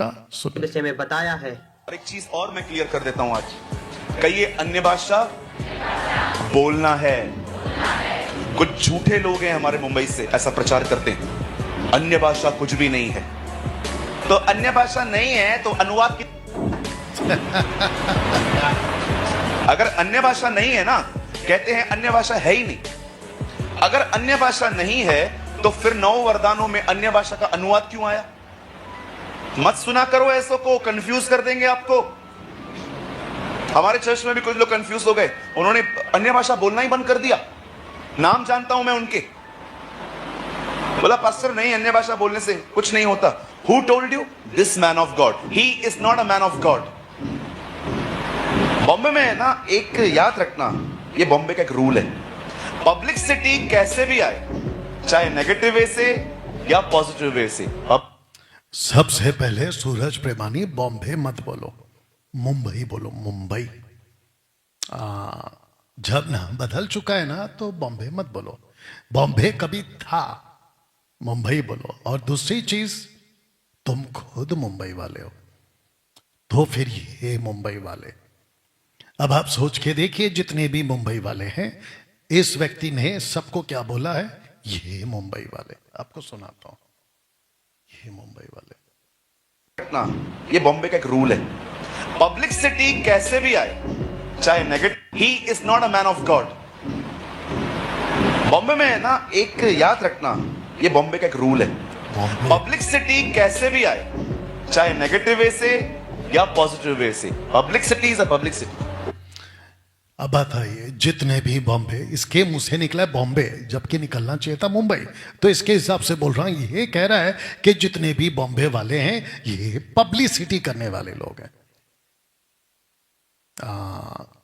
विषय में बताया है। और एक चीज और मैं क्लियर कर देता हूं आज, कहिए अन्य भाषा बोलना है। कुछ झूठे लोग हैं हमारे मुंबई से ऐसा प्रचार करते हैं अन्य भाषा कुछ भी नहीं है। तो अन्य भाषा नहीं है तो अनुवाद की अगर अन्य भाषा नहीं है ना, कहते हैं अन्य भाषा है ही नहीं। अगर अन्य भाषा नहीं है तो फिर 9 वरदानों में अन्य भाषा का अनुवाद क्यों आया? मत सुना करो ऐसो को, कंफ्यूज कर देंगे आपको। हमारे चर्च में भी कुछ लोग कंफ्यूज हो गए, उन्होंने अन्य भाषा बोलना ही बंद कर दिया। नाम जानता हूं मैं उनके। बोला पास्टर नहीं, अन्य भाषा बोलने से कुछ नहीं होता। Who told you? This man of God, he is not a man of God. Bombay में है ना, एक याद रखना, ये बॉम्बे का एक रूल है, पब्लिसिटी कैसे भी आए, चाहे नेगेटिव वे से या पॉजिटिव वे से। अब सबसे पहले सूरज प्रेमानी बॉम्बे मत बोलो, मुंबई बोलो, मुंबई। जब ना बदल चुका है ना तो बॉम्बे मत बोलो। बॉम्बे कभी था, मुंबई बोलो। और दूसरी चीज, तुम खुद मुंबई वाले हो तो फिर ये मुंबई वाले। अब आप सोच के देखिए, जितने भी मुंबई वाले हैं, इस व्यक्ति ने सबको क्या बोला है? ये मुंबई वाले। आपको सुनाता हूं, ये मुंबई वाले। ना, ये बॉम्बे का एक रूल है, पब्लिसिटी कैसे भी आए, चाहे negative, he is not a man of God. Bombay में है ना, एक याद रखना, ये बॉम्बे का एक रूल है, पब्लिसिटी कैसे भी आए, चाहे नेगेटिव वे से या पॉजिटिव वे से। Publicity is a publicity. अब बताइए, जितने भी बॉम्बे, इसके मुंह से निकला है बॉम्बे, जबकि निकलना चाहिए था मुंबई। तो इसके हिसाब से बोल रहा हूं, ये कह रहा है कि जितने भी बॉम्बे वाले हैं ये पब्लिसिटी करने वाले लोग हैं।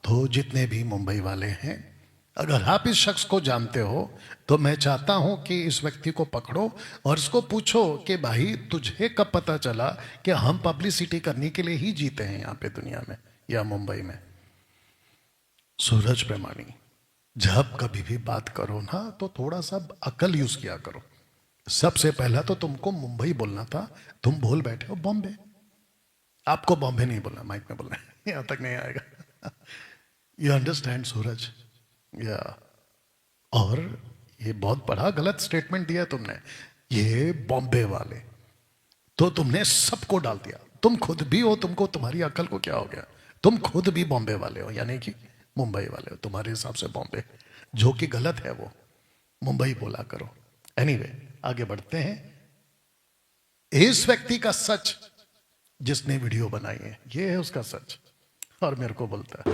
तो जितने भी मुंबई वाले हैं, अगर आप इस शख्स को जानते हो तो मैं चाहता हूं कि इस व्यक्ति को पकड़ो और इसको पूछो कि भाई तुझे कब पता चला कि हम पब्लिसिटी करने के लिए ही जीते हैं यहाँ पे दुनिया में या मुंबई में। सूरज प्रेमानी, जब कभी भी बात करो ना तो थोड़ा सा अकल यूज किया करो। सबसे पहला तो तुमको मुंबई बोलना था, तुम बोल बैठे हो बॉम्बे। आपको बॉम्बे नहीं बोलना, माइक में बोलना है, यहां तक नहीं आएगा। यू अंडरस्टैंड सूरज? या और ये बहुत बड़ा गलत स्टेटमेंट दिया तुमने, ये बॉम्बे वाले। तो तुमने सबको डाल दिया, तुम खुद भी हो, तुमको तुम्हारी अकल को क्या हो गया? तुम खुद भी बॉम्बे वाले हो, यानी कि मुंबई वाले हो। तुम्हारे हिसाब से बॉम्बे, जो कि गलत है, वो मुंबई बोला करो। एनीवे, आगे बढ़ते हैं। इस व्यक्ति का सच, जिसने वीडियो बनाई है, ये है उसका सच, और मेरे को बोलता है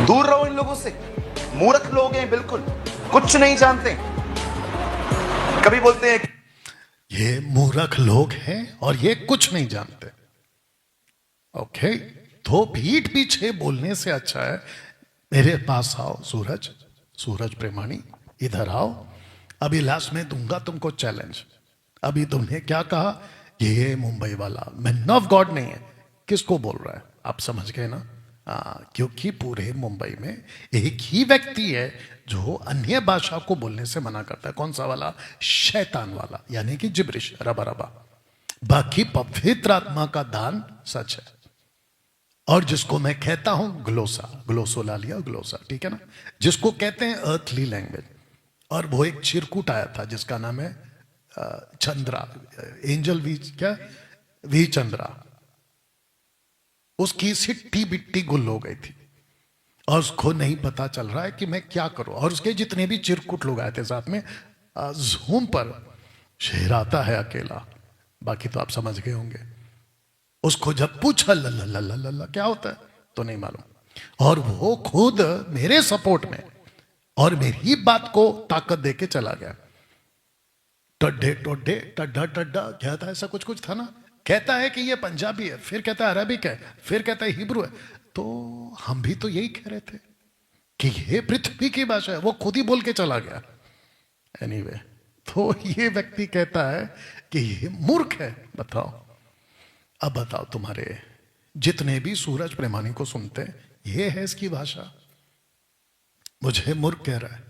दूर रहो इन लोगों से, मूर्ख लोग हैं, बिल्कुल कुछ नहीं जानते। कभी बोलते हैं ये मूर्ख लोग हैं और ये कुछ नहीं जानते। ओके, तो पीठ पीछे बोलने से अच्छा है मेरे पास आओ। सूरज, सूरज प्रेमानी, इधर आओ। अभी लास्ट में दूंगा तुमको चैलेंज। अभी तुमने क्या कहा? ये मुंबई वाला मैन ऑफ गॉड नहीं है। किसको बोल रहा है? आप समझ गए ना? क्योंकि पूरे मुंबई में एक ही व्यक्ति है जो अन्य भाषा को बोलने से मना करता है। कौन सा वाला? शैतान वाला, यानी कि जिब्रिश, रबा रबा। बाकी पवित्र आत्मा का दान सच है। और जिसको मैं कहता हूं ग्लोसा, ग्लोसोला लिया, ग्लोसा, ठीक है ना, जिसको कहते हैं अर्थली लैंग्वेज। और वो एक चिरकुट आया था जिसका नाम है चंद्रा, एंजल वी, क्या, वी चंद्रा। उसकी सिट्टी बिट्टी गुल हो गई थी और उसको नहीं पता चल रहा है कि मैं क्या करूं। और उसके जितने भी चिरकुट लोग आए थे साथ में, जूम पर शेर आता है अकेला, बाकी तो आप समझ गए होंगे। उसको जब पूछा लल्ला लल्ला लल्ला क्या होता है तो नहीं मालूम। और वो खुद मेरे सपोर्ट में और मेरी बात को ताकत देके चला गया। टड्डे टोड्डे टड्डा टड्डा क्या था, ऐसा कुछ कुछ था ना। कहता है कि ये पंजाबी है, फिर कहता है अरबिक है, फिर कहता है हिब्रू है। तो हम भी तो यही कह रहे थे कि ये पृथ्वी की भाषा है। वो खुद ही बोल के चला गया। एनीवे, तो ये व्यक्ति कहता है कि ये मूर्ख है। बताओ, अब बताओ, तुम्हारे जितने भी सूरज प्रेमानी को सुनते हैं, ये है इसकी भाषा। मुझे मूर्ख कह रहा है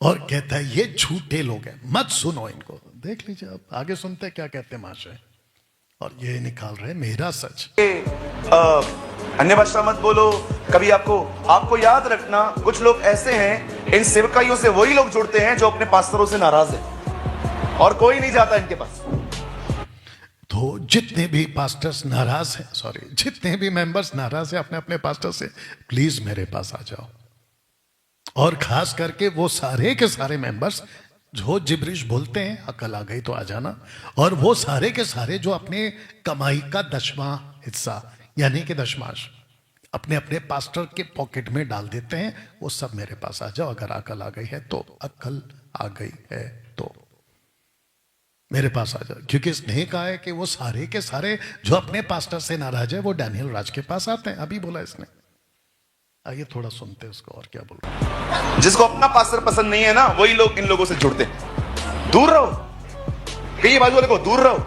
और कहता है ये झूठे लोग हैं, मत सुनो इनको। देख लीजिए, अब आगे सुनते हैं क्या कहते हैं महाशय। और ये निकाल रहे मेरा सच। अन्य भाषा मत बोलो। कभी आपको याद रखना, कुछ लोग ऐसे हैं, इन सेवकाइयों से वही लोग जुड़ते हैं जो अपने पास्टरों से नाराज है, और कोई नहीं जाता इनके पास। तो जितने भी पास्टर्स नाराज हैं, सॉरी, जितने भी मेंबर्स नाराज हैं अपने अपने पास्टर से, प्लीज मेरे पास आ जाओ। और खास करके वो सारे के सारे मेंबर्स जो जिब्रिश बोलते हैं, अकल आ गई तो आ जाना। और वो सारे के सारे जो अपने कमाई का 10वां हिस्सा यानी कि दशमांश अपने अपने पास्टर के पॉकेट में डाल देते हैं, वो सब मेरे पास आ जाओ। अगर अकल आ गई है तो, अकल आ गई है तो मेरे पास आ जाओ। क्योंकि इसने कहा है कि वो सारे के सारे जो अपने पास्टर से नाराज है वो डैनियल राज के पास आते हैं। अभी बोला इसने। आइए थोड़ा सुनते हैं उसको और क्या बोल रहा है। जिसको अपना पास्टर पसंद नहीं है ना, वही लोग इन लोगों से जुड़ते हैं। दूर रहो, कहिए बाजू वाले को दूर रहो।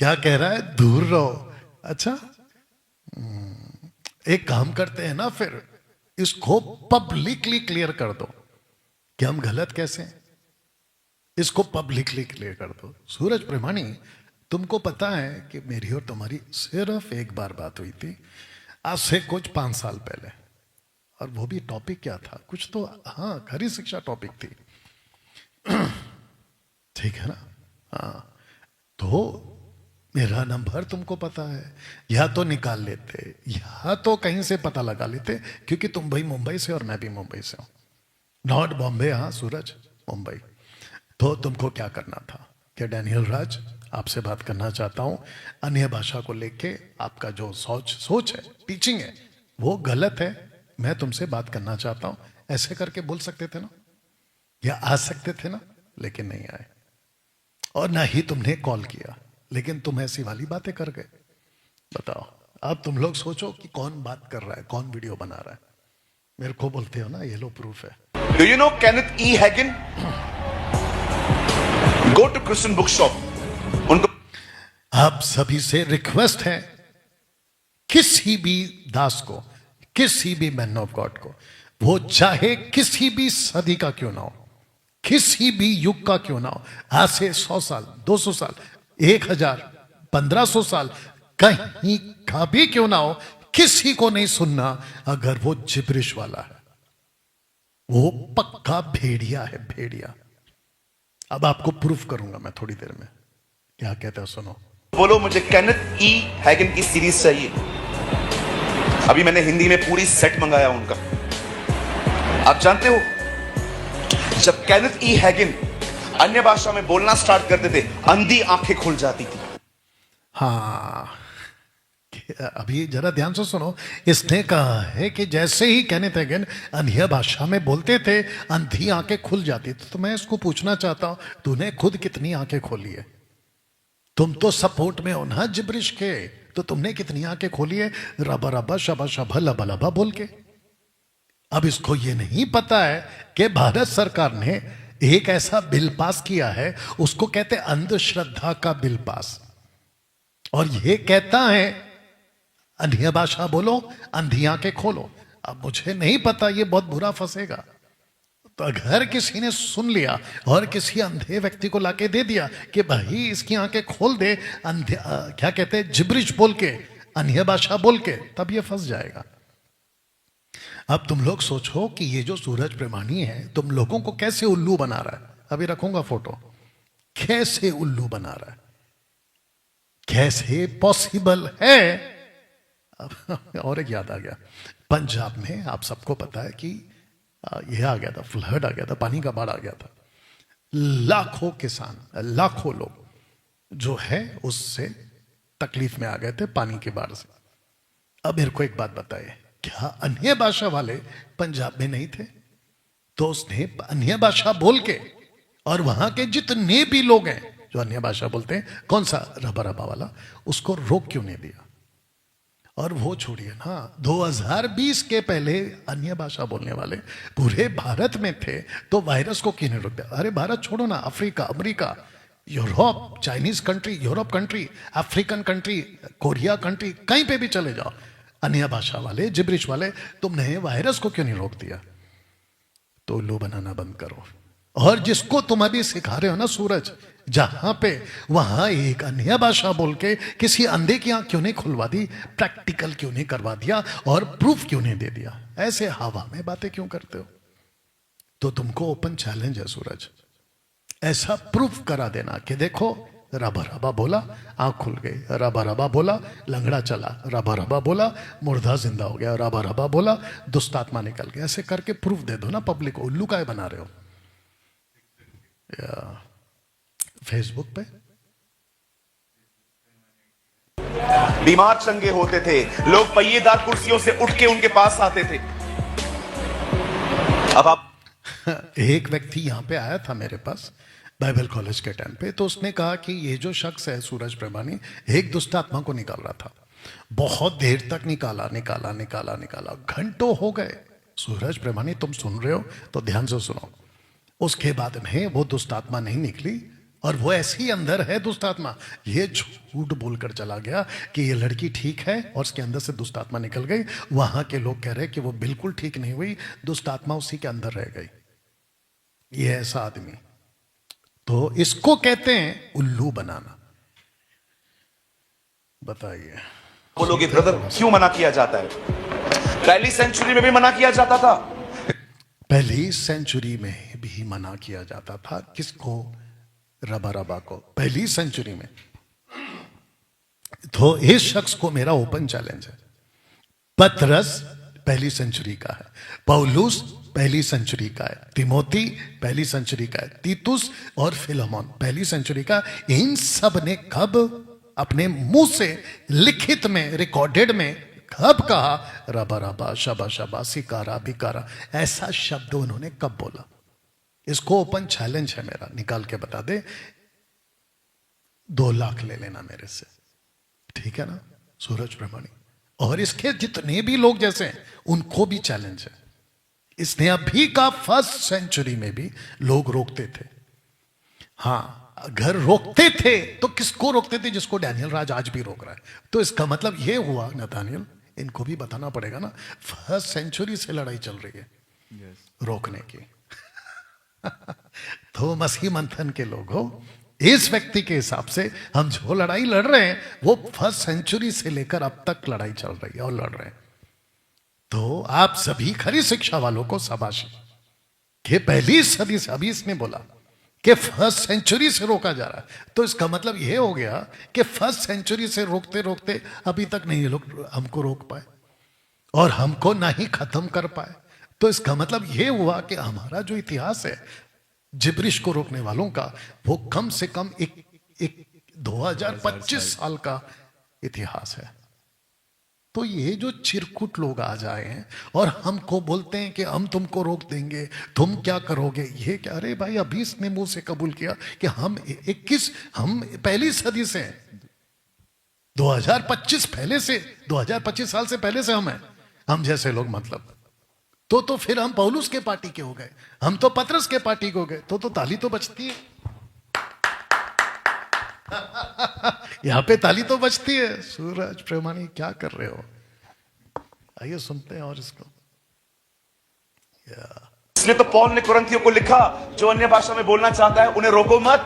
क्या कह रहा है? दूर रहो। अच्छा, एक काम करते हैं ना, फिर इसको पब्लिकली क्लियर कर दो कि हम गलत कैसे हैं। इसको पब्लिकली क्लियर कर दो। सूरज प्रेमानी, तुमको पता है कि मेरी और तुम्हारी सिर्फ एक बार बात हुई थी, आज से कुछ 5 साल पहले। और वो भी टॉपिक क्या था? कुछ तो, हाँ, खरी शिक्षा टॉपिक थी। ठीक है ना? हाँ, तो मेरा नंबर तुमको पता है, या तो निकाल लेते या तो कहीं से पता लगा लेते, क्योंकि तुम भाई मुंबई से और मैं भी मुंबई से हूं, नॉट बॉम्बे। हाँ सूरज, मुंबई। तो तुमको क्या करना था कि डैनियल राज, आपसे बात करना चाहता हूं, अन्य भाषा को लेके आपका जो सोच है, टीचिंग है, वो गलत है। मैं तुमसे बात करना चाहता हूं। ऐसे करके बोल सकते थे ना, या आ सकते थे ना, लेकिन नहीं आए। और ना ही तुमने कॉल किया, लेकिन तुम ऐसी वाली बातें कर गए। बताओ, अब तुम लोग सोचो कि कौन बात कर रहा है, कौन वीडियो बना रहा है। मेरे को बोलते हो ना, ये लो प्रूफ है। Do you know Kenneth E. Hagin? Go to Christian bookshop. उनको आप सभी से रिक्वेस्ट है, किसी भी दास को, किसी भी मैन ऑफ गॉड को, वो चाहे किसी भी सदी का क्यों ना हो, किसी भी युग का क्यों ना हो, आज से 100 साल, 200 साल, 1000, 1500 साल, कहीं का भी क्यों ना हो, किसी को नहीं सुनना अगर वो जिब्रिश वाला है। वो पक्का भेड़िया है, भेड़िया। अब आपको प्रूफ करूंगा मैं थोड़ी देर में। क्या कहते हो, सुनो। बोलो मुझे केनेथ ई हैगन की सीरीज चाहिए। अभी मैंने हिंदी में पूरी सेट मंगाया उनका। आप जानते हो, जब केनेथ ई हैगन अन्य भाषा में बोलना स्टार्ट करते थे, अंधी आंखें खुल जाती थी। हाँ, अभी जरा ध्यान से सुनो। इसने कहा है कि जैसे ही केनेथ हैगन अन्य भाषा में बोलते थे, अंधी आंखें खुल जाती थी। तो मैं इसको पूछना चाहता हूं, तूने खुद कितनी आंखें खोली है? तुम तो सपोर्ट में हो ना जिब्रिश के, तो तुमने कितनी आंखें खोली है रबा रबा शबा शबा लबा लबा बोल के? अब इसको ये नहीं पता है कि भारत सरकार ने एक ऐसा बिल पास किया है, उसको कहते हैं अंधश्रद्धा का बिल पास। और ये कहता है अन्य भाषा बोलो, अंधी आंखें खोलो। अब मुझे नहीं पता, ये बहुत बुरा फंसेगा। तो अगर किसी ने सुन लिया और किसी अंधे व्यक्ति को लाके दे दिया कि भाई इसकी आंखें खोल दे, अंधे क्या कहते हैं, जिब्रिश बोल के, अन्य भाषा बोल के, तब ये फंस जाएगा। अब तुम लोग सोचो कि ये जो सूरज प्रेमानी है, तुम लोगों को कैसे उल्लू बना रहा है। अभी रखूंगा फोटो, कैसे उल्लू बना रहा है, कैसे पॉसिबल है। अब और एक याद आ गया, पंजाब में आप सबको पता है कि यह आ गया था, फ्लड आ गया था, पानी का बाढ़ आ गया था। लाखों किसान, लाखों लोग जो है उससे तकलीफ में आ गए थे पानी के बाढ़ से। अब मेरे को एक बात बताइए, क्या अन्य भाषा वाले पंजाब में नहीं थे? तो उसने अन्य भाषा बोल के, और वहां के जितने भी लोग हैं जो अन्य भाषा बोलते हैं, कौन सा रबा रबा वाला, उसको रोक क्यों नहीं दिया? और वो छोड़िए ना, 2020 के पहले अन्य भाषा बोलने वाले पूरे भारत में थे, तो वायरस को क्यों नहीं रोक दिया? अरे भारत छोड़ो ना, Africa, America, Europe, Chinese country, Europe country, African country, Korea country, कहीं पे भी चले जाओ, अन्य भाषा वाले, जिब्रिश वाले, तुमने वायरस को क्यों नहीं रोक दिया? तो उल्लू बनाना बंद करो और जिसको तुम अभी सिखा रहे हो ना सूरज, जहां पे वहां एक अन्य भाषा बोल के किसी अंधे की आंख क्यों नहीं खुलवा दी, प्रैक्टिकल क्यों नहीं करवा दिया और प्रूफ क्यों नहीं दे दिया? ऐसे हवा में बातें क्यों करते हो? तो तुमको ओपन चैलेंज है सूरज, ऐसा प्रूफ करा देना कि देखो रबा रबा बोला आंख खुल गई, रबा रबा बोला लंगड़ा चला, रबा रबा बोला मुर्दा जिंदा हो गया, रबा रबा बोला दुष्ट आत्मा निकल गया। ऐसे करके प्रूफ दे दो ना पब्लिक को। उल्लू काय बना रहे हो? या फेसबुक पे बीमार चंगे होते थे, लोग पहिएदार कुर्सियों से उठ के उनके पास आते थे। अब आप एक व्यक्ति यहां पे आया था मेरे पास बाइबल कॉलेज के टाइम पे, तो उसने कहा कि ये जो शख्स है सूरज प्रेमानी एक दुष्ट आत्मा को निकाल रहा था। बहुत देर तक निकाला निकाला निकाला निकाला, घंटों हो गए। सूरज प्रेमानी तुम सुन रहे हो तो ध्यान से सुनो। उसके बाद में वो दुष्ट आत्मा नहीं निकली और वो ऐसे ही अंदर है दुष्ट आत्मा। ये झूठ बोलकर चला गया कि ये लड़की ठीक है और उसके अंदर से दुष्ट आत्मा निकल गई। वहां के लोग कह रहे कि वो बिल्कुल ठीक नहीं हुई, दुष्ट आत्मा उसी के अंदर रह गई। ये ऐसा आदमी, तो इसको कहते हैं उल्लू बनाना। बताइए बोलोगे ब्रदर क्यों मना किया जाता है? पहली सेंचुरी में भी मना किया जाता था। पहली सेंचुरी में भी मना किया जाता था। किसको? रबा रबा को, पहली सेंचुरी में। तो इस शख्स को मेरा ओपन चैलेंज है। पतरस पहली सेंचुरी का है, पौलुस पहली सेंचुरी का है, तिमोथी पहली सेंचुरी का है, तीतुस और फिलोमोन पहली सेंचुरी का। इन सब ने कब अपने मुंह से लिखित में, रिकॉर्डेड में कब कहा रबा रबा शबा शबा सिकारा बिकारा? ऐसा शब्द उन्होंने कब बोला? इसको ओपन चैलेंज है मेरा, निकाल के बता दे। 2 लाख ले लेना मेरे से, ठीक है ना सूरज प्रेमानी? और इसके जितने भी लोग जैसे हैं उनको भी चैलेंज है। इसने अभी का फर्स्ट सेंचुरी में भी लोग रोकते थे। हाँ, अगर रोकते थे तो किसको रोकते थे? जिसको डैनियल राज आज भी रोक रहा है। तो इसका मतलब यह हुआ नतानियल, इनको भी बताना पड़ेगा ना, फर्स्ट सेंचुरी से लड़ाई चल रही है रोकने की। तो मसीह मंथन के लोग हो, इस व्यक्ति के हिसाब से हम जो लड़ाई लड़ रहे हैं वो फर्स्ट सेंचुरी से लेकर अब तक लड़ाई चल रही है और लड़ रहे हैं। तो आप सभी खरी शिक्षा वालों को शाबाशी कि पहली सदी से, अभी इसने बोला कि फर्स्ट सेंचुरी से रोका जा रहा है, तो इसका मतलब यह हो गया कि फर्स्ट सेंचुरी से रोकते रोकते अभी तक नहीं ये लोग हमको रोक पाए और हमको ना ही खत्म कर पाए। तो इसका मतलब यह हुआ कि हमारा जो इतिहास है जिब्रिश को रोकने वालों का, वो कम से कम एक 2025 साल का इतिहास है। तो ये जो चिरकुट लोग आ जाए हैं और हमको बोलते हैं कि हम तुमको रोक देंगे, तुम क्या करोगे? ये क्या? अरे भाई, अभी इसने मुंह से कबूल किया कि हम हम पहली सदी से 2025 पहले से 2025 साल से पहले से हम हैं, हम जैसे लोग। मतलब तो फिर हम पौलुस के पार्टी के हो गए, हम तो पतरस के पार्टी के हो गए। तो ताली तो बचती है। यहां पे ताली तो बचती है। सूरज प्रेमानी क्या कर रहे हो? आइए सुनते हैं और इसको। इसलिए तो पौल ने कुरिन्थियों को लिखा, जो अन्य भाषा में बोलना चाहता है उन्हें रोको मत।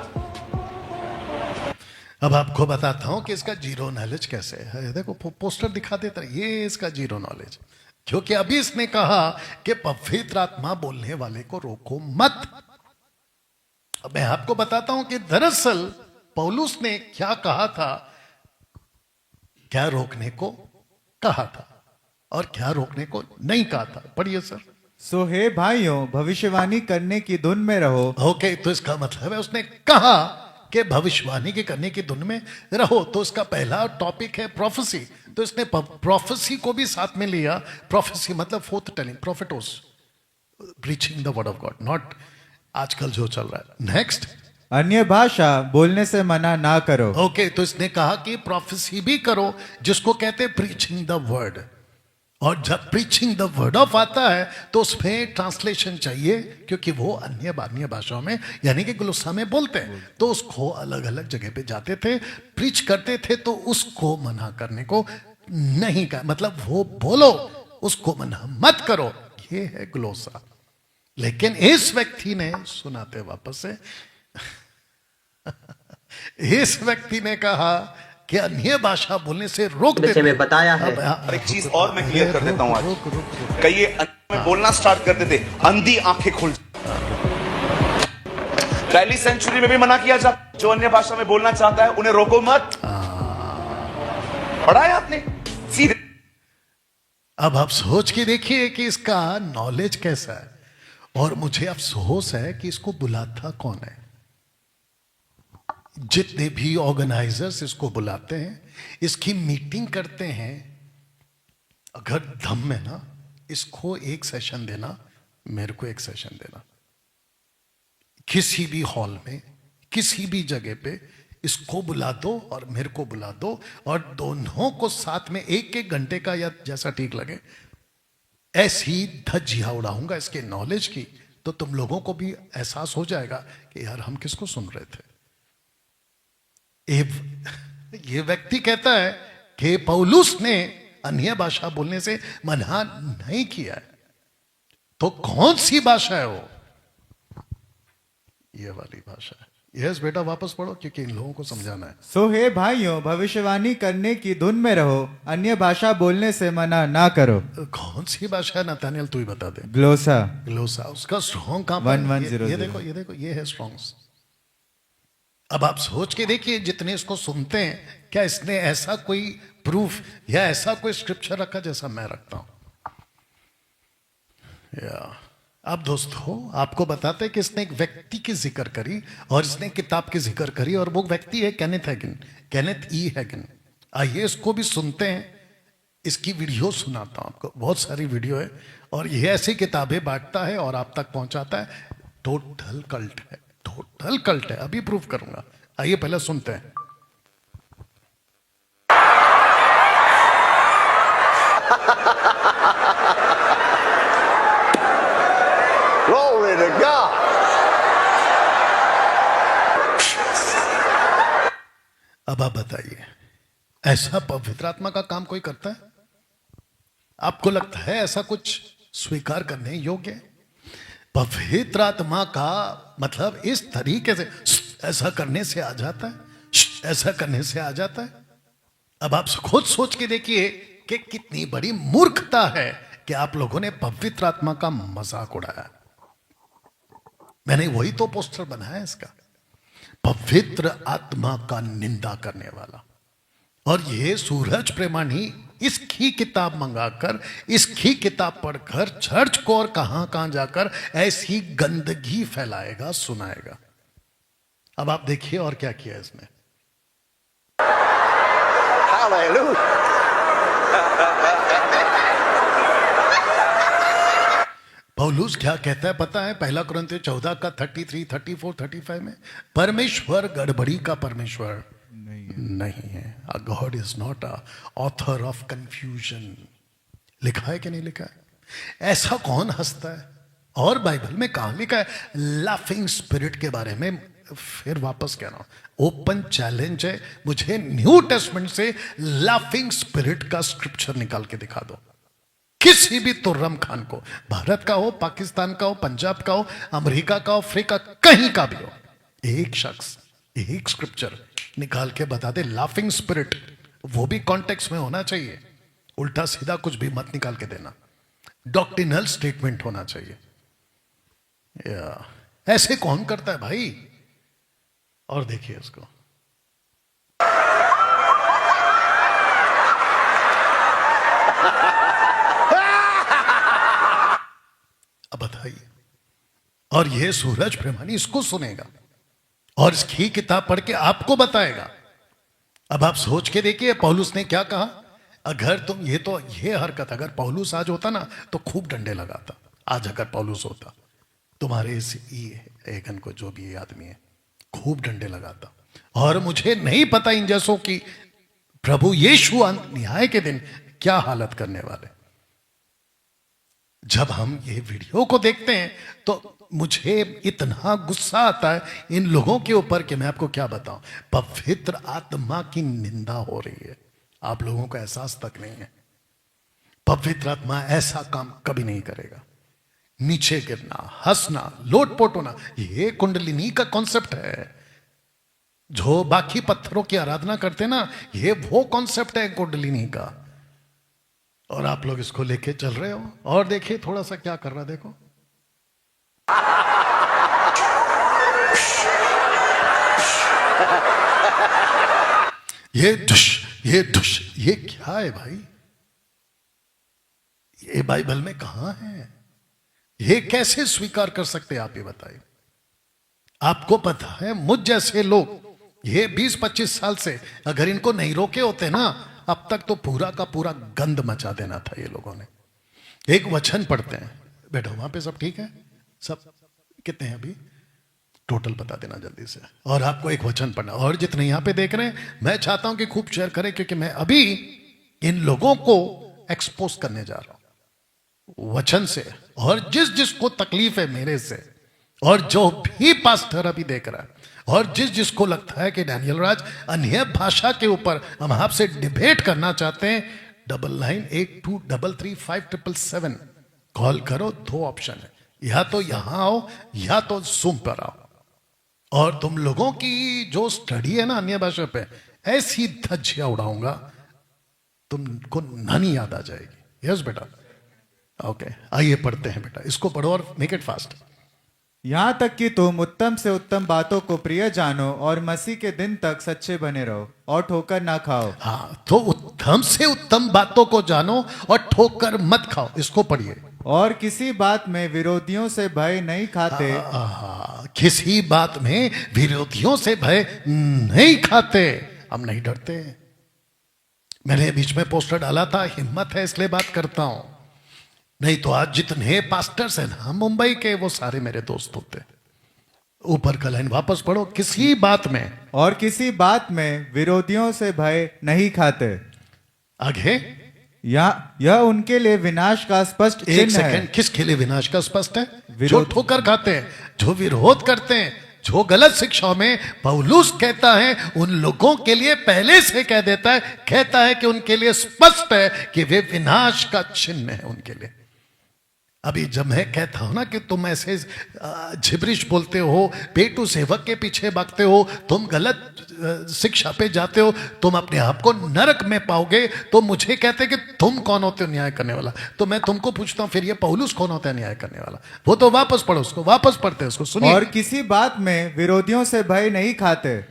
अब आपको बताता हूं कि इसका जीरो नॉलेज कैसे है। देखो पोस्टर दिखा देता है, ये इसका जीरो नॉलेज। क्योंकि अभी इसने कहा कि पवित्र आत्मा बोलने वाले को रोको मत। अब मैं आपको बताता हूं कि दरअसल पौलुस ने क्या कहा था, क्या रोकने को कहा था और क्या रोकने को नहीं कहा था। पढ़िए सर। सो हे भाइयों, भविष्यवाणी करने की धुन में रहो। ओके, तो इसका मतलब है उसने कहा कि भविष्यवाणी के करने की धुन में रहो। तो इसका पहला टॉपिक है प्रोफेसी। तो इसने प्रोफेसी को भी साथ में लिया। प्रोफेसी मतलब forth telling, prophetos, preaching the word of God, not आजकल जो चल रहा है। नेक्स्ट, अन्य भाषा बोलने से मना ना करो। ओके, तो इसने कहा कि प्रोफेसी भी करो, जिसको कहते हैं प्रीचिंग द वर्ड। और जब प्रीचिंग द वर्ड ऑफ आता है तो उसमें ट्रांसलेशन चाहिए, क्योंकि वो अन्य भाषाओं में यानी कि गुलुस्सा में बोलते हैं। तो उसको अलग अलग जगह पे जाते थे, प्रीच करते थे, तो उसको मना करने को नहीं कहा। मतलब वो बोलो, उसको मना मत करो। ये है ग्लोसा। लेकिन इस व्यक्ति ने, सुनाते वापस से, इस व्यक्ति ने कहा कि अन्य भाषा बोलने से रोक जैसे देते में बताया है। और एक चीज और मैं क्लियर कर देता हूं आज। रुक। कई ये में बोलना स्टार्ट कर देते, अंधी आंखें खुल। पहली सेंचुरी में भी मना किया जाता, जो अन्य भाषा में बोलना चाहता है उन्हें रोको मत। पढ़ा है आपने सीधे। अब आप सोच के देखिए कि इसका नॉलेज कैसा है, और मुझे अफसोस है कि इसको बुलाता कौन है। जितने भी ऑर्गेनाइजर्स इसको बुलाते हैं, इसकी मीटिंग करते हैं, अगर दम है ना, इसको एक सेशन देना, मेरे को एक सेशन देना, किसी भी हॉल में, किसी भी जगह पे इसको बुला दो और मेरे को बुला दो, और दोनों को साथ में एक एक घंटे का या जैसा ठीक लगे ऐसी धज्जियां उड़ाऊंगा इसके नॉलेज की, तो तुम लोगों को भी एहसास हो जाएगा कि यार हम किसको सुन रहे थे। ये व्यक्ति कहता है कि पौलुस ने अन्य भाषा बोलने से मना नहीं किया है, तो कौन सी भाषा है वो? ये वाली भाषा है। यस बेटा, वापस पढ़ो क्योंकि इन लोगों को समझाना है। सो हे भाइयों, भविष्यवाणी करने की धुन में रहो, अन्य भाषा बोलने से मना ना करो। कौन सी भाषा है नाथानियल, तू ही बता दे। ग्लोसा। ग्लोसा, उसका स्ट्रॉन्ग कहां पर? 1100। ये देखो, ये है स्ट्रॉन्ग्स। अब आप सोच के देखिए, जितने इसको सुनते हैं, क्या इसने ऐसा कोई प्रूफ या ऐसा कोई स्क्रिप्चर रखा जैसा मैं रखता हूं? या अब दोस्तों, आपको बताते हैं कि इसने एक व्यक्ति की जिक्र करी और इसने किताब की जिक्र करी, और वो व्यक्ति है केनेथ ई हैगन। आइए इसको भी सुनते हैं, इसकी वीडियो सुनाता हूं आपको। बहुत सारी वीडियो है, और ये ऐसी किताबें बांटता है और आप तक पहुंचाता है। टोटल कल्ट है, टोटल कल्ट है। अभी प्रूफ करूंगा, आइए पहले सुनते हैं। Glory to God. अब आप बताइए, ऐसा पवित्र आत्मा का काम कोई करता है? आपको लगता है ऐसा कुछ स्वीकार करने योग्य है? पवित्र आत्मा का मतलब इस तरीके से ऐसा करने से आ जाता है, ऐसा करने से आ जाता है। अब आप खुद सोच के देखिए कि कितनी बड़ी मूर्खता है कि आप लोगों ने पवित्र आत्मा का मजाक उड़ाया। मैंने वही तो पोस्टर बनाया इसका, पवित्र आत्मा का निंदा करने वाला। और ये सूरज प्रेमानी इसकी किताब मंगाकर, इसकी किताब पढ़कर चर्च को और कहां जाकर ऐसी गंदगी फैलाएगा, सुनाएगा। अब आप देखिए और क्या किया इसने। Hallelujah. पौलुस क्या कहता है पता है? पहला कुरिन्थियों 14 का 33, 34, 35 में, परमेश्वर गड़बड़ी का परमेश्वर नहीं है। A God is not a author of confusion। लिखा है कि नहीं लिखा है? ऐसा कौन हंसता है? और बाइबल में कहां लिखा है लाफिंग स्पिरिट के बारे में? फिर वापस कह रहा हूं, ओपन चैलेंज है, मुझे न्यू टेस्टमेंट से लाफिंग स्पिरिट का स्क्रिप्चर निकाल के दिखा दो। किसी भी तुर्रम खान को, भारत का हो, पाकिस्तान का हो, पंजाब का हो, अमेरिका का हो, अफ्रीका, कहीं का भी हो, एक शख्स एक स्क्रिप्चर निकाल के बता दे लाफिंग स्पिरिट। वो भी कॉन्टेक्स्ट में होना चाहिए, उल्टा सीधा कुछ भी मत निकाल के देना, डॉक्ट्रिनल स्टेटमेंट होना चाहिए। ऐसे कौन करता है भाई? और देखिए इसको, अब बताइए। और ये सूरज प्रेमानी इसको सुनेगा और इसकी किताब पढ़ के आपको बताएगा। अब आप सोच के देखिए पौलुस ने क्या कहा। अगर तुम ये हरकत अगर पौलुस आज होता ना तो खूब डंडे लगाता। आज अगर पौलुस होता, तुम्हारे इस एगन को, जो भी ये आदमी है, खूब डंडे लगाता। और मुझे नहीं पता इन जैसों की प्रभु यीशु न्याय के दिन क्या हालत करने वाले। जब हम ये वीडियो को देखते हैं तो मुझे इतना गुस्सा आता है इन लोगों के ऊपर कि मैं आपको क्या बताऊं। पवित्र आत्मा की निंदा हो रही है, आप लोगों को एहसास तक नहीं है। पवित्र आत्मा ऐसा काम कभी नहीं करेगा। नीचे गिरना, हंसना, लोटपोट होना, ये कुंडलिनी का कॉन्सेप्ट है। जो बाकी पत्थरों की आराधना करते ना, ये वो कॉन्सेप्ट है कुंडलिनी का। और आप लोग इसको लेके चल रहे हो। और देखिए थोड़ा सा क्या कर रहा, देखो ये दुश, ये क्या है भाई? ये बाइबल में कहां है? ये कैसे स्वीकार कर सकते हैं आप, ये बताइए। आपको पता है मुझ जैसे लोग ये 20-25 साल से अगर इनको नहीं रोके होते ना, अब तक तो पूरा का पूरा गंद मचा देना था ये लोगों ने। एक वचन पढ़ते हैं, बैठो वहां पे, सब ठीक है? सब कितने हैं अभी? टोटल बता देना जल्दी से। और आपको एक वचन पढ़ना, और जितने यहां पे देख रहे हैं मैं चाहता हूं कि खूब शेयर करें, क्योंकि मैं अभी इन लोगों को एक्सपोज करने जा रहा हूं वचन से। और जिस जिसको तकलीफ है मेरे से, और जो भी पास्टर अभी देख रहा है, और जिस जिसको लगता है कि डैनियल राज अन्य भाषा के ऊपर हम आपसे डिबेट करना चाहते हैं, 9982335777 कॉल करो। 2 ऑप्शन है, या तो यहां आओ या तो जूम पर आओ। और तुम लोगों की जो स्टडी है ना अन्य भाषा पे, ऐसी धज्जियां उड़ाऊंगा तुमको नानी याद आ जाएगी। यस बेटा, ओके आइए पढ़ते हैं बेटा, इसको पढ़ो और मेक इट फास्ट। यहाँ तक कि तुम उत्तम से उत्तम बातों को प्रिय जानो और मसीह के दिन तक सच्चे बने रहो और ठोकर ना खाओ। हाँ, तो उत्तम से उत्तम बातों को जानो और ठोकर मत खाओ। इसको पढ़िए। और किसी बात में विरोधियों से भय नहीं खाते। किसी बात में विरोधियों से भय नहीं खाते। हम नहीं डरते। मैंने बीच में पोस्टर डाला था, हिम्मत है इसलिए बात करता हूं, नहीं तो आज जितने पास्टर्स हैं ना मुंबई के, वो सारे मेरे दोस्त होते। ऊपर का लाइन वापस पढ़ो। किसी बात में, और किसी बात में विरोधियों से भय नहीं खाते। आगे, यह उनके लिए विनाश का स्पष्ट एक चिन्ह है। सेकंड, किसके लिए विनाश का स्पष्ट है? जो विरोध। ठोकर खाते हैं, जो विरोध करते हैं, जो गलत शिक्षाओं में पौलुस कहता है उन लोगों के लिए पहले से कह देता है, कहता है कि उनके लिए स्पष्ट है कि वे विनाश का चिन्ह है उनके लिए। अभी जब मैं कहता हूं ना कि तुम ऐसे झिब्रिश बोलते हो, पेटू सेवक के पीछे भागते हो, तुम गलत शिक्षा पे जाते हो, तुम अपने आप को नरक में पाओगे, तो मुझे कहते कि तुम कौन होते हो न्याय करने वाला? तो मैं तुमको पूछता हूं फिर ये पौलुस कौन होता है न्याय करने वाला? वो तो वापस पढ़ो, उसको वापस पढ़ते हैं, उसको सुनिए। और किसी बात में विरोधियों से भय नहीं खाते,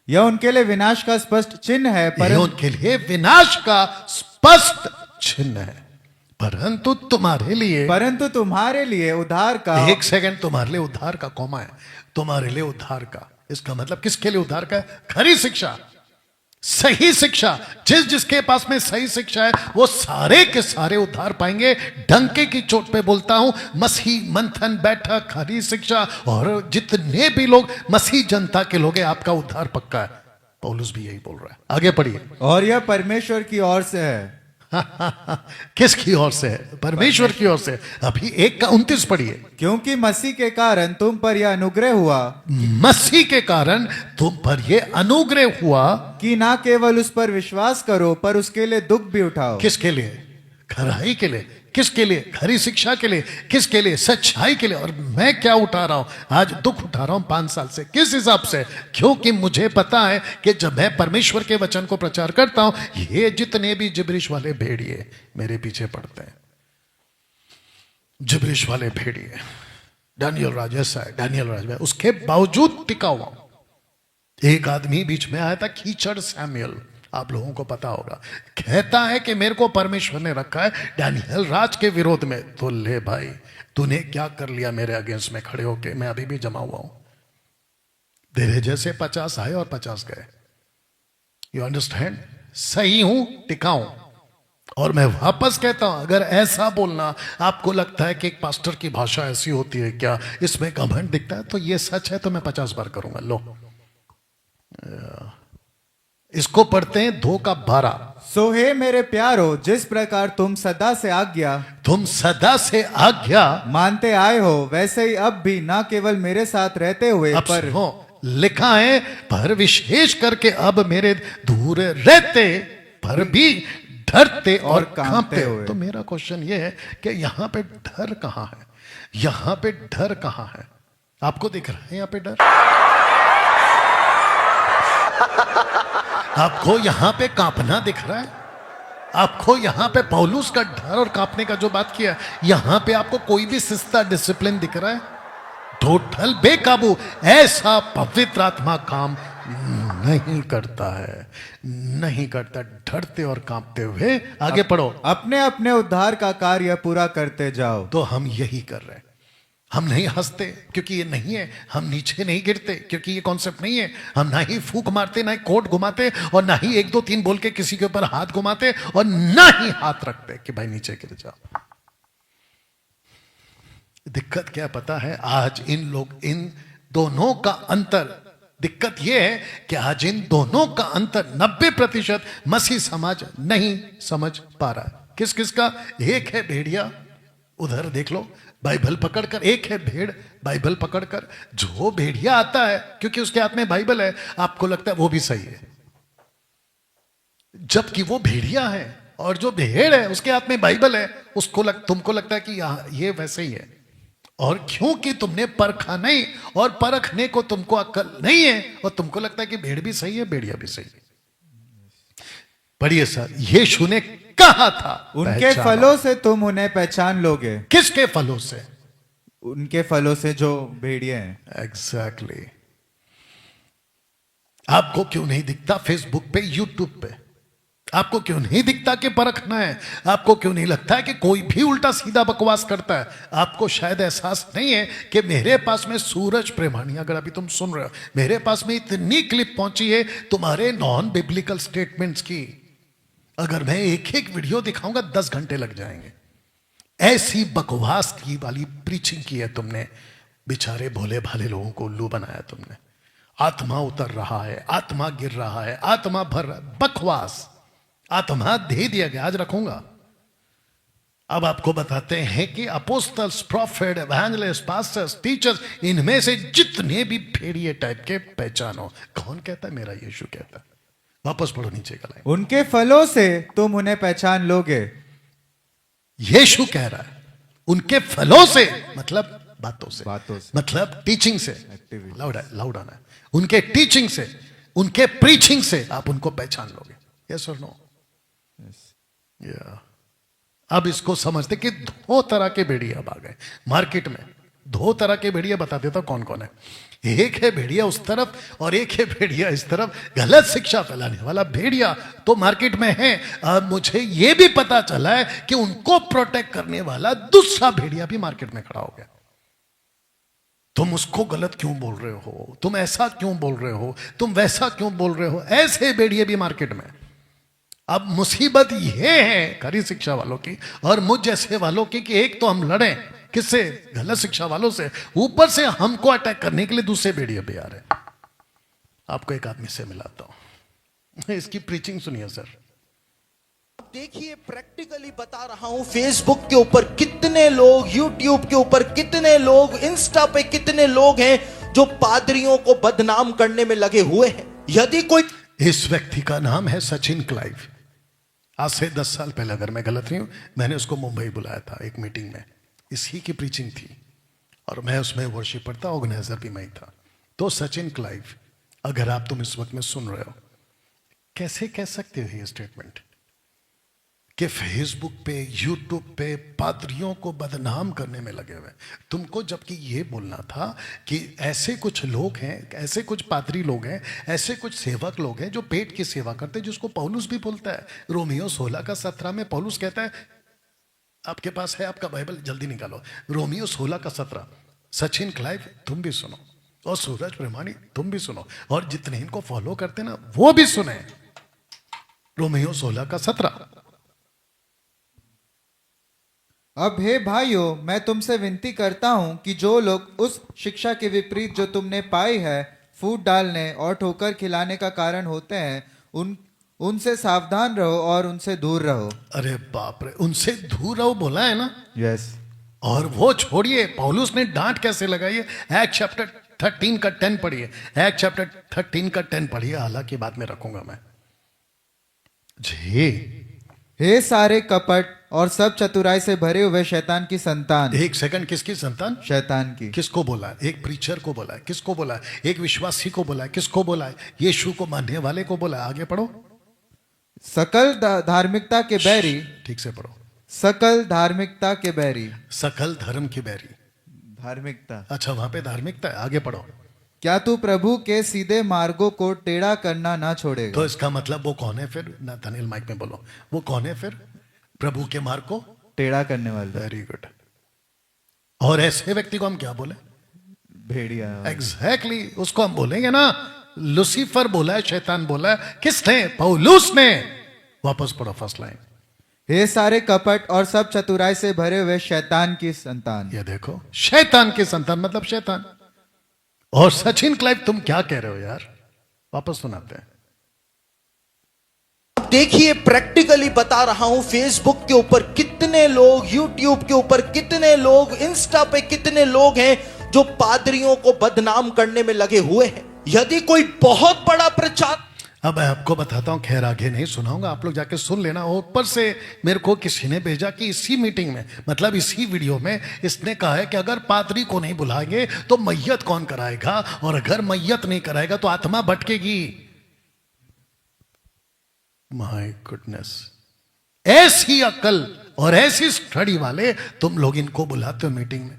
यह उनके लिए विनाश का स्पष्ट चिन्ह है। ये उनके लिए विनाश का स्पष्ट चिन्ह है, परंतु तुम्हारे लिए उद्धार का। एक सेकंड, तुम्हारे लिए उद्धार का कॉमा है, तुम्हारे लिए उद्धार का। इसका मतलब किसके लिए उद्धार का है? खरी शिक्षा, सही शिक्षा। जिस जिसके पास में सही शिक्षा है वो सारे के सारे उद्धार पाएंगे। डंके की चोट पे बोलता हूं, मसीह मंथन बैठक, खरी शिक्षा, और जितने भी लोग मसीह जनता के लोग हैं, आपका उद्धार पक्का है। पौलुस भी यही बोल रहा है। आगे पढ़िए। और यह परमेश्वर की ओर से है। किसकी ओर से है? परमेश्वर की ओर से। अभी 1:29 पढ़िए। क्योंकि मसीह के कारण तुम पर यह अनुग्रह हुआ, मसीह के कारण तुम पर यह अनुग्रह हुआ कि ना केवल उस पर विश्वास करो पर उसके लिए दुख भी उठाओ। किसके लिए? खराई के लिए। किसके लिए? खरी शिक्षा के लिए। किसके लिए? सच्चाई के लिए। और मैं क्या उठा रहा हूं आज? दुख उठा रहा हूं 5 साल से। किस हिसाब से? क्योंकि मुझे पता है कि जब मैं परमेश्वर के वचन को प्रचार करता हूं, ये जितने भी जिब्रिश वाले भेड़िए मेरे पीछे पड़ते हैं। जिब्रिश वाले भेड़िए, डैनियल राज ऐसा है, डैनियल राज में, उसके बावजूद टिका हुआ। एक आदमी बीच में आया था, कीचड़ सैमुअल, आप लोगों को पता होगा, कहता है कि मेरे को परमेश्वर ने रखा है डैनियल राज के विरोध में। तो ले भाई, तूने क्या कर लिया मेरे अगेंस्ट में खड़े होके? मैं अभी भी जमा हुआ हूं। तेरे जैसे 50 आए और 50 गए। You understand? सही हूं, टिका हूं। और मैं वापस कहता हूं, अगर ऐसा बोलना आपको लगता है कि एक पास्टर की भाषा ऐसी होती है क्या, इसमें घमंड दिखता है, तो ये सच है तो मैं 50 बार करूंगा। लो, इसको पढ़ते हैं 2:12। सो हे मेरे प्यारो, जिस प्रकार तुम सदा से आज्ञा मानते आए हो, वैसे ही अब भी ना केवल मेरे साथ रहते हुए अब पर हो लिखा है, पर विशेष करके अब मेरे दूर रहते पर भी डरते और कांपते हुए। तो मेरा क्वेश्चन ये है कि यहां पे डर कहां है? यहां पे डर कहां है? आपको दिख रहा है यहां पे डर? आपको यहां पे कांपना दिख रहा है? आपको यहां पे पौलुस का डर और कांपने का जो बात किया, यहां पे आपको कोई भी शिस्ता डिसिप्लिन दिख रहा है? टोटल बेकाबू। ऐसा पवित्र आत्मा काम नहीं करता है, नहीं करता। डरते और कांपते हुए आगे पढ़ो। अपने अपने उद्धार का कार्य पूरा करते जाओ। तो हम यही कर रहे हैं। हम नहीं हंसते क्योंकि ये नहीं है, हम नीचे नहीं गिरते क्योंकि ये कॉन्सेप्ट नहीं है, हम ना ही फूंक मारते, ना ही कोट घुमाते, और ना ही 1 2 3 बोल के किसी के ऊपर हाथ घुमाते, और ना ही हाथ रखते कि भाई नीचे गिर जाओ। दिक्कत क्या पता है? आज इन दोनों का अंतर, दिक्कत यह है कि आज इन दोनों का अंतर 90% मसीह समाज नहीं समझ पा रहा है। किस किस का? एक है भेड़िया, उधर देख लो, बाइबल पकड़कर, एक है भेड़, बाइबल पकड़कर। जो भेड़िया आता है क्योंकि उसके हाथ में बाइबल है, आपको लगता है वो भी सही है, जबकि वो भेड़िया है। और जो भेड़ है उसके हाथ में बाइबल है, तुमको लगता है कि ये वैसे ही है। और क्योंकि तुमने परखा नहीं, और परखने को तुमको अक्ल नहीं है, और तुमको लगता है कि भेड़ भी सही है, भेड़िया भी सही है। पढ़िए सर, यीशु ने कहा था उनके फलों से तुम उन्हें पहचान लोगे। किसके फलों से? उनके फलों से जो भेड़िए हैं। एग्जैक्टली। आपको क्यों नहीं दिखता फेसबुक पे, यूट्यूब पे? आपको क्यों नहीं दिखता कि परखना है? आपको क्यों नहीं लगता है कि कोई भी उल्टा सीधा बकवास करता है? आपको शायद एहसास नहीं है कि मेरे पास में सूरज प्रेमानी, अगर अभी तुम सुन रहे हो, मेरे पास में इतनी क्लिप पहुंची है तुम्हारे नॉन बिब्लिकल स्टेटमेंट्स की। अगर मैं एक एक वीडियो दिखाऊंगा 10 घंटे लग जाएंगे। ऐसी बकवास की वाली प्रीचिंग की है तुमने। बेचारे भोले भाले लोगों को उल्लू बनाया तुमने। आत्मा उतर रहा है, आत्मा गिर रहा है, आत्मा भर रहा है। बकवास। आत्मा दे दिया गया, आज रखूंगा। अब आपको बताते हैं कि apostles, profit, evangelist, pastors, teachers, इनमें से जितने भी भेड़िए टाइप के पहचानो। कौन कहता है? मेरा यीशु कहता है। वापस पढ़ो नीचे का लाइन। उनके फलों से तुम उन्हें पहचान लोगे। यीशु कह रहा है उनके फलों से, मतलब बातों से, मतलब टीचिंग से। लाउड आना है। उनके टीचिंग से, उनके प्रीचिंग से आप उनको पहचान लोगे। यस और नो? या अब इसको समझते कि 2 तरह के भेड़िया अब आ गए मार्केट में। 2 तरह के भेड़िया बता देता कौन कौन है। एक है भेड़िया उस तरफ, और एक है भेड़िया इस तरफ। गलत शिक्षा फैलाने वाला भेड़िया तो मार्केट में है। अब मुझे यह भी पता चला है कि उनको प्रोटेक्ट करने वाला दूसरा भेड़िया भी मार्केट में खड़ा हो गया। तुम उसको गलत क्यों बोल रहे हो? तुम ऐसा क्यों बोल रहे हो? तुम वैसा क्यों बोल रहे हो? ऐसे भेड़िए भी मार्केट में। अब मुसीबत यह है खरी शिक्षा वालों की और मुझ जैसे वालों की कि एक तो हम लड़े किससे? गलत शिक्षा वालों से। ऊपर से हमको अटैक करने के लिए दूसरे भेड़िए भी आ रहे। आपको एक आदमी से मिलाता हूं, इसकी प्रीचिंग सुनिए सर। देखिए, प्रैक्टिकली बता रहा हूं, फेसबुक के ऊपर कितने लोग, यूट्यूब के ऊपर कितने लोग, इंस्टा पे कितने लोग हैं जो पादरियों को बदनाम करने में लगे हुए हैं। यदि कोई, इस व्यक्ति का नाम है सचिन क्लाइव। आज से 10 साल पहले, अगर मैं गलत नहीं हूं, मैंने उसको मुंबई बुलाया था एक मीटिंग में। इसी की प्रीचिंग थी और मैं उसमें वर्शिपर था, ऑर्गेनाइजर भी मैं था। तो सचिन क्लाइव, अगर आप तुम इस वक्त में सुन रहे हो, कैसे कह सकते हो ये स्टेटमेंट कि फेसबुक पे, यूट्यूब पे पादरियों को बदनाम करने में लगे हुए? तुमको जबकि ये बोलना था कि ऐसे कुछ लोग हैं, ऐसे कुछ पादरी लोग हैं, ऐसे कुछ सेवक लोग हैं जो पेट की सेवा करते हैं, जिसको पौलुस भी बोलता है। रोमियो 16:17 में पौलुस कहता है, आपके पास है आपका बाइबल, जल्दी निकालो, रोमियो 16:17। सचिन क्लाइव तुम भी सुनो, और सूरज प्रेमानी तुम भी सुनो, और जितने इनको फॉलो करते ना वो भी सुने। रोमियो 16:17। अब हे भाइयों, मैं तुमसे विनती करता हूं कि जो लोग उस शिक्षा के विपरीत जो तुमने पाई है फूट डालने और ठोकर खिलाने का कारण होते हैं, उनसे सावधान रहो और उनसे दूर रहो। अरे बाप रे, उनसे दूर रहो बोला है ना? यस। और वो छोड़िए, पौलुस ने डांट कैसे लगाई है? एक्ट चैप्टर 13 का 10 पढ़िए। एक्ट चैप्टर 13 का 10 पढ़िए, हालांकि बाद में रखूंगा मैं जी। हे सारे कपट और सब चतुराई से भरे हुए शैतान की संतान। एक सेकंड, किसकी संतान? शैतान की। किसको बोला है? एक प्रीचर को बोला है। किसको बोला है? एक विश्वासी को बोला है। किसको बोला है? यीशु को मानने वाले को बोला है। आगे पढ़ो। सकल धार्मिकता के बैरी। ठीक से पढ़ो। सकल धार्मिकता के बैरी। सकल धर्म की बैरी। धार्मिकता। अच्छा, वहां पे धार्मिकता है। आगे पढ़ो। क्या तू प्रभु के सीधे मार्गों को टेढ़ा करना ना छोड़ेगा? तो इसका मतलब वो कौन है फिर? नाथानिएल माइक में बोलो, वो कौन है फिर? प्रभु के मार्ग को टेढ़ा करने वाला। Very good. और ऐसे व्यक्ति को हम क्या बोले? भेड़िया। एग्जैक्टली उसको हम बोलेंगे ना। लूसीफर बोला है, शैतान बोला है। किसने? पौलुस ने। वापस पढ़ो फर्स्ट लाइन। हे सारे कपट और सब चतुराई से भरे हुए शैतान की संतान। ये देखो, शैतान की संतान मतलब शैतान। और सचिन क्लाइव तुम क्या कह रहे हो यार? वापस सुनाते हैं। अब देखिए, प्रैक्टिकली बता रहा हूं, फेसबुक के ऊपर कितने लोग, यूट्यूब के ऊपर कितने लोग, इंस्टा पे कितने लोग हैं जो पादरियों को बदनाम करने में लगे हुए हैं। यदि कोई बहुत बड़ा प्रचार, अब मैं आपको बताता हूं, खैर आगे नहीं सुनाऊंगा, आप लोग जाके सुन लेना। ऊपर से मेरे को किसी ने भेजा कि इसी मीटिंग में, मतलब इसी वीडियो में इसने कहा है कि अगर पादरी को नहीं बुलाएंगे तो मैयत कौन कराएगा, और अगर मैयत नहीं कराएगा तो आत्मा भटकेगी। माय गुडनेस, ऐसी अकल और ऐसी स्टडी वाले तुम लोग इनको बुलाते हो मीटिंग में।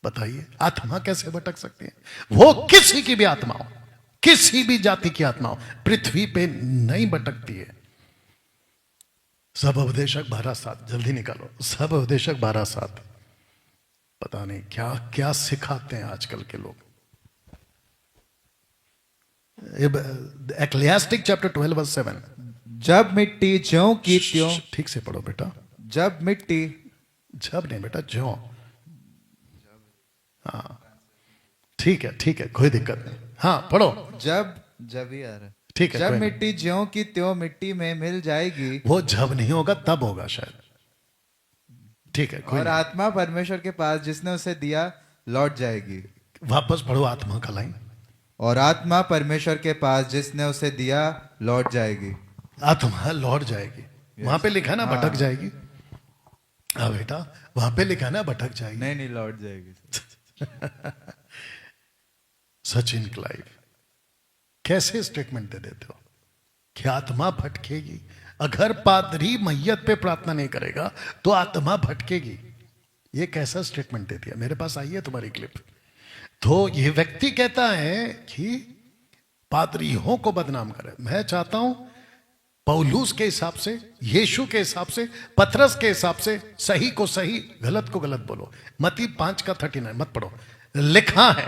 बताइए, आत्मा कैसे भटक सकती है? वो किसी की भी आत्मा हो, किसी भी जाति की आत्मा हो, पृथ्वी पे नहीं भटकती है। सब उपदेशक 12:7 जल्दी निकालो। सब उपदेशक 12:7। पता नहीं क्या क्या सिखाते हैं आजकल के लोग। एक्लेसियास्टिक चैप्टर 12:7। जब मिट्टी ज्यों की त्यों। ठीक से पढ़ो बेटा। जब मिट्टी, जब नहीं बेटा, ज्यों। हाँ ठीक है, कोई दिक्कत नहीं। हाँ पढ़ो। जब ही आ रहा है। ठीक है, जब कोई नहीं। मिट्टी ज्यों की त्यों मिट्टी में मिल जाएगी। वो जब नहीं होगा तब होगा शायद। ठीक है, कोई और नहीं। आत्मा परमेश्वर के पास जिसने उसे दिया लौट जाएगी। वापस पढ़ो आत्मा का लाइन। और आत्मा परमेश्वर के पास जिसने उसे दिया लौट जाएगी। आत्मा लौट जाएगी। वहां पे लिखा ना भटक जाएगी। हाँ बेटा, वहां पे लिखा ना भटक जाएगी। नहीं लौट जाएगी। सचिन क्लाइव कैसे स्टेटमेंट दे देते हो कि आत्मा भटकेगी? अगर पादरी मैयत पे प्रार्थना नहीं करेगा तो आत्मा भटकेगी। ये कैसा स्टेटमेंट दे दिया? मेरे पास आई है तुम्हारी क्लिप। तो ये व्यक्ति कहता है कि पादरियों को बदनाम करे। मैं चाहता हूं पौलुस के हिसाब से, यीशु के हिसाब से, पतरस के हिसाब से सही को सही, गलत को गलत बोलो। मत्ती 5:39 मत पढ़ो। लिखा है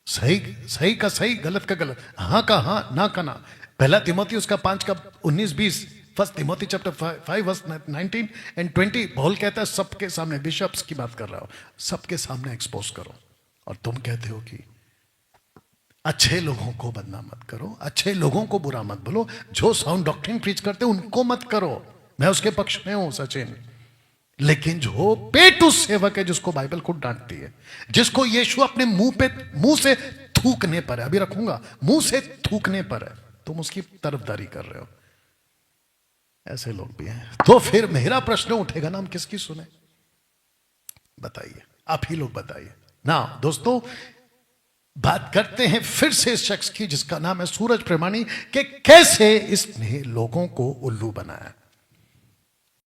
सही का सही, गलत का गलत, हाँ का हाँ, ना का ना। पहला तिमोथी उसका 5:19-20, first Timothy chapter 5:19 and 20। Paul कहता है सबके सामने, बिशप्स की बात कर रहा हो, सबके सामने एक्सपोज करो। और तुम कहते हो कि अच्छे लोगों को बदनाम मत करो, अच्छे लोगों को बुरा मत बोलो, जो साउंड डॉक्ट्रिन प्रीच करते उनको मत करो। मैं उसके पक्ष में हूं सचिन। लेकिन जो पेटू सेवक है, जिसको बाइबल खुद डांटती है, जिसको यीशु अपने मुंह से थूकने पर है, अभी रखूंगा, मुंह से थूकने पर है, तुम उसकी तरफदारी कर रहे हो। ऐसे लोग भी हैं। तो फिर मेरा प्रश्न उठेगा ना, हम किसकी सुने? बताइए, आप ही लोग बताइए ना। दोस्तों, बात करते हैं फिर से इस शख्स की जिसका नाम है सूरज प्रेमानी, कि कैसे इसने लोगों को उल्लू बनाया।